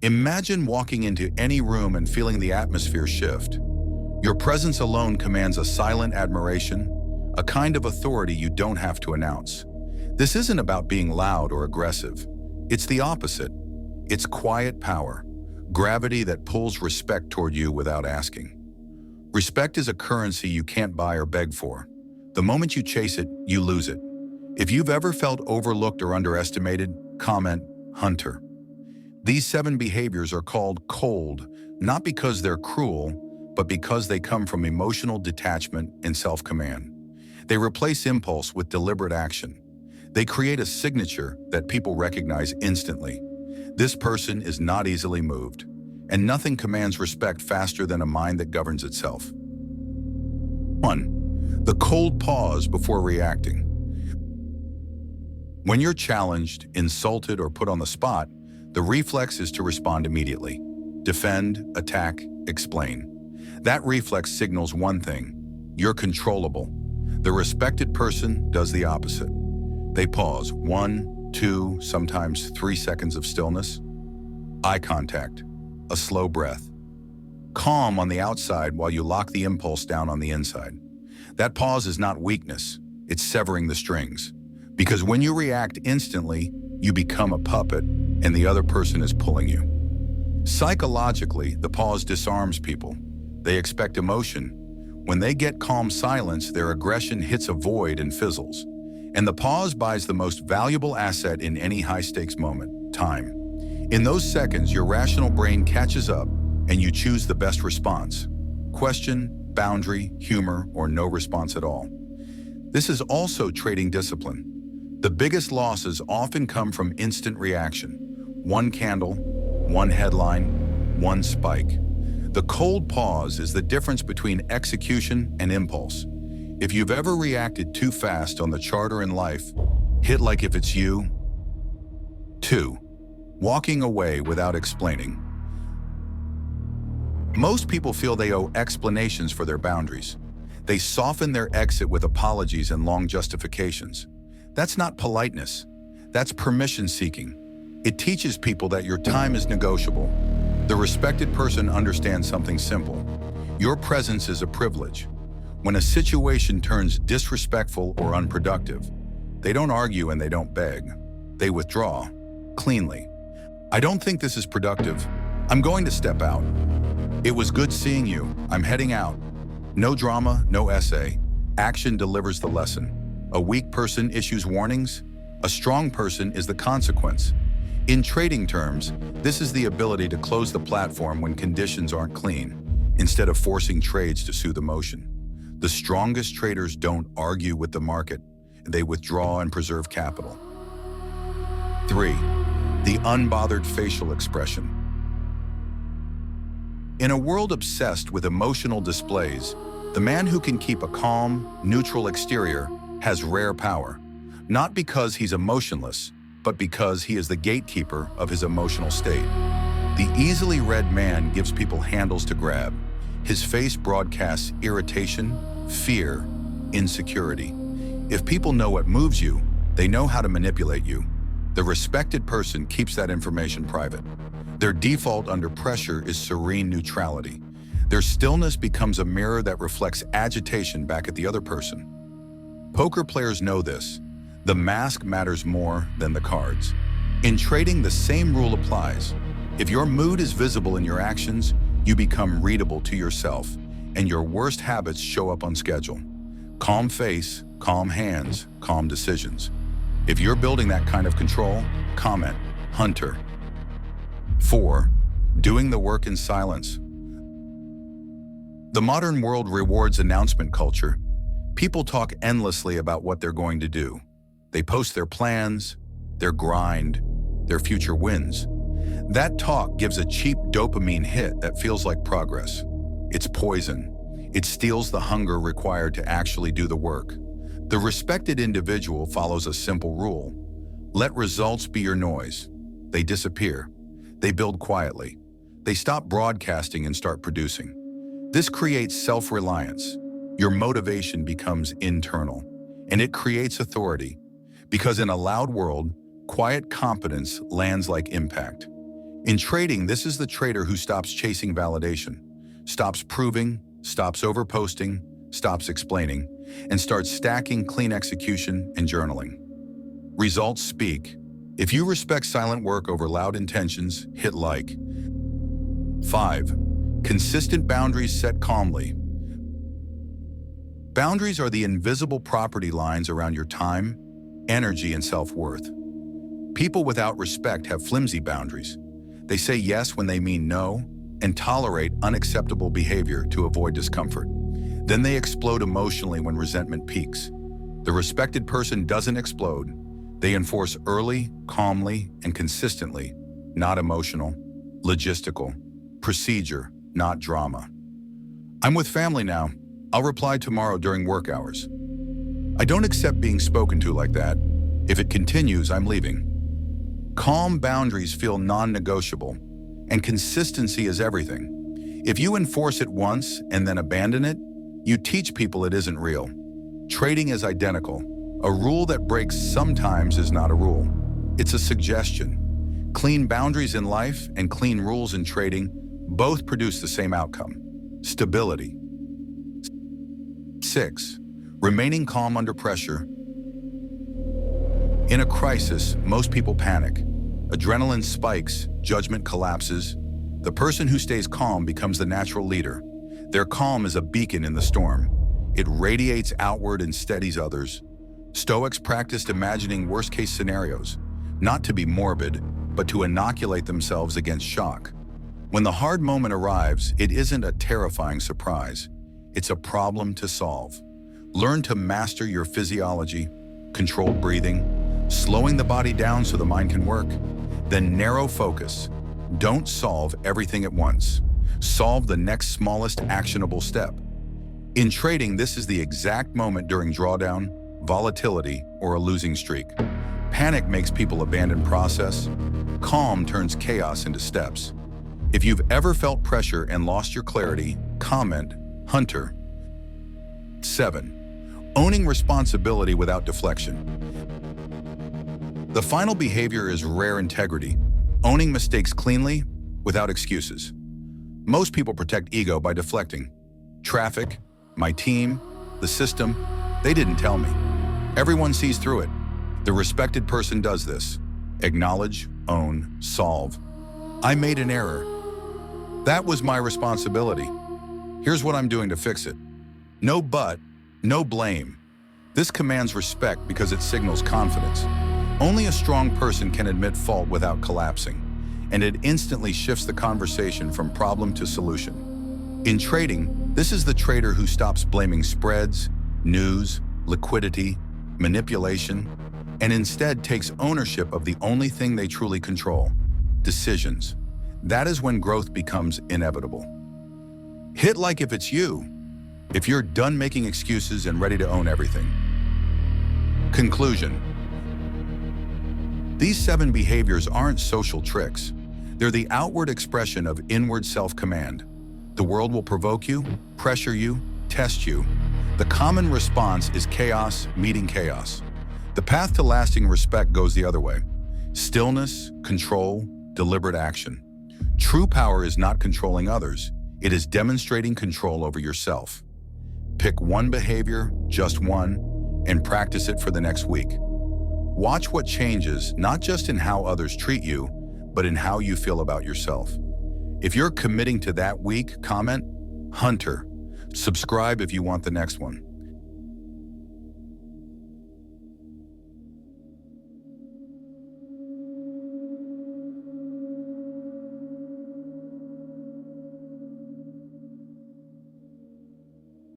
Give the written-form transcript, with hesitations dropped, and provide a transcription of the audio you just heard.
Imagine walking into any room and feeling the atmosphere shift. Your presence alone commands a silent admiration, a kind of authority you don't have to announce. This isn't about being loud or aggressive. It's the opposite. It's quiet power, gravity that pulls respect toward you without asking. Respect is a currency you can't buy or beg for. The moment you chase it, you lose it. If you've ever felt overlooked or underestimated, comment, Hunter. These 7 behaviors are called cold, not because they're cruel, but because they come from emotional detachment and self-command. They replace impulse with deliberate action. They create a signature that people recognize instantly. This person is not easily moved, and nothing commands respect faster than a mind that governs itself. 1. The cold pause before reacting. When you're challenged, insulted, or put on the spot, the reflex is to respond immediately. Defend, attack, explain. That reflex signals one thing: you're controllable. The respected person does the opposite. They pause 1, 2, sometimes 3 seconds of stillness. Eye contact, a slow breath. Calm on the outside while you lock the impulse down on the inside. That pause is not weakness, it's severing the strings. Because when you react instantly, you become a puppet and the other person is pulling you. Psychologically, the pause disarms people. They expect emotion. When they get calm silence, their aggression hits a void and fizzles. And the pause buys the most valuable asset in any high-stakes moment: time. In those seconds, your rational brain catches up and you choose the best response. Question, boundary, humor, or no response at all. This is also trading discipline. The biggest losses often come from instant reaction. One candle, one headline, one spike. The cold pause is the difference between execution and impulse. If you've ever reacted too fast on the chart or in life, hit like if it's you. 2. Walking away without explaining. Most people feel they owe explanations for their boundaries. They soften their exit with apologies and long justifications. That's not politeness. That's permission seeking. It teaches people that your time is negotiable. The respected person understands something simple. Your presence is a privilege. When a situation turns disrespectful or unproductive, they don't argue and they don't beg. They withdraw, cleanly. I don't think this is productive. I'm going to step out. It was good seeing you. I'm heading out. No drama, no essay. Action delivers the lesson. A weak person issues warnings. A strong person is the consequence. In trading terms, this is the ability to close the platform when conditions aren't clean, instead of forcing trades to soothe emotion. The strongest traders don't argue with the market. They withdraw and preserve capital. 3. The unbothered facial expression. In a world obsessed with emotional displays, the man who can keep a calm, neutral exterior has rare power, not because he's emotionless, but because he is the gatekeeper of his emotional state. The easily read man gives people handles to grab. His face broadcasts irritation, fear, insecurity. If people know what moves you, they know how to manipulate you. The respected person keeps that information private. Their default under pressure is serene neutrality. Their stillness becomes a mirror that reflects agitation back at the other person. Poker players know this. The mask matters more than the cards. In trading, the same rule applies. If your mood is visible in your actions, you become readable to yourself, and your worst habits show up on schedule. Calm face, calm hands, calm decisions. If you're building that kind of control, comment, Hunter. 4. Doing the work in silence. The modern world rewards announcement culture. People talk endlessly about what they're going to do. They post their plans, their grind, their future wins. That talk gives a cheap dopamine hit that feels like progress. It's poison. It steals the hunger required to actually do the work. The respected individual follows a simple rule. Let results be your noise. They disappear. They build quietly. They stop broadcasting and start producing. This creates self-reliance. Your motivation becomes internal, and it creates authority. Because in a loud world, quiet competence lands like impact. In trading, this is the trader who stops chasing validation, stops proving, stops overposting, stops explaining, and starts stacking clean execution and journaling. Results speak. If you respect silent work over loud intentions, hit like. 5. Consistent boundaries set calmly. Boundaries are the invisible property lines around your time, energy, and self-worth. People without respect have flimsy boundaries. They say yes when they mean no and tolerate unacceptable behavior to avoid discomfort. Then they explode emotionally when resentment peaks. The respected person doesn't explode. They enforce early, calmly, and consistently, not emotional, logistical, procedure, not drama. I'm with family now. I'll reply tomorrow during work hours. I don't accept being spoken to like that. If it continues, I'm leaving. Calm boundaries feel non-negotiable, and consistency is everything. If you enforce it once and then abandon it, you teach people it isn't real. Trading is identical. A rule that breaks sometimes is not a rule. It's a suggestion. Clean boundaries in life and clean rules in trading both produce the same outcome: stability. 6. Remaining calm under pressure. In a crisis, most people panic. Adrenaline spikes, judgment collapses. The person who stays calm becomes the natural leader. Their calm is a beacon in the storm. It radiates outward and steadies others. Stoics practiced imagining worst-case scenarios, not to be morbid, but to inoculate themselves against shock. When the hard moment arrives, it isn't a terrifying surprise. It's a problem to solve. Learn to master your physiology, controlled breathing, slowing the body down so the mind can work. Then narrow focus. Don't solve everything at once. Solve the next smallest actionable step. In trading, this is the exact moment during drawdown, volatility, or a losing streak. Panic makes people abandon process. Calm turns chaos into steps. If you've ever felt pressure and lost your clarity, comment Hunter. 7. Owning responsibility without deflection. The final behavior is rare integrity, owning mistakes cleanly without excuses. Most people protect ego by deflecting. Traffic, my team, the system, they didn't tell me. Everyone sees through it. The respected person does this. Acknowledge, own, solve. I made an error. That was my responsibility. Here's what I'm doing to fix it. No but, no blame. This commands respect because it signals confidence. Only a strong person can admit fault without collapsing, and it instantly shifts the conversation from problem to solution. In trading, this is the trader who stops blaming spreads, news, liquidity, manipulation, and instead takes ownership of the only thing they truly control: decisions. That is when growth becomes inevitable. Hit like if it's you, if you're done making excuses and ready to own everything. Conclusion. These 7 behaviors aren't social tricks. They're the outward expression of inward self-command. The world will provoke you, pressure you, test you. The common response is chaos meeting chaos. The path to lasting respect goes the other way. Stillness, control, deliberate action. True power is not controlling others. It is demonstrating control over yourself. Pick one behavior, just one, and practice it for the next week. Watch what changes, not just in how others treat you, but in how you feel about yourself. If you're committing to that week, comment Hunter. Subscribe if you want the next one.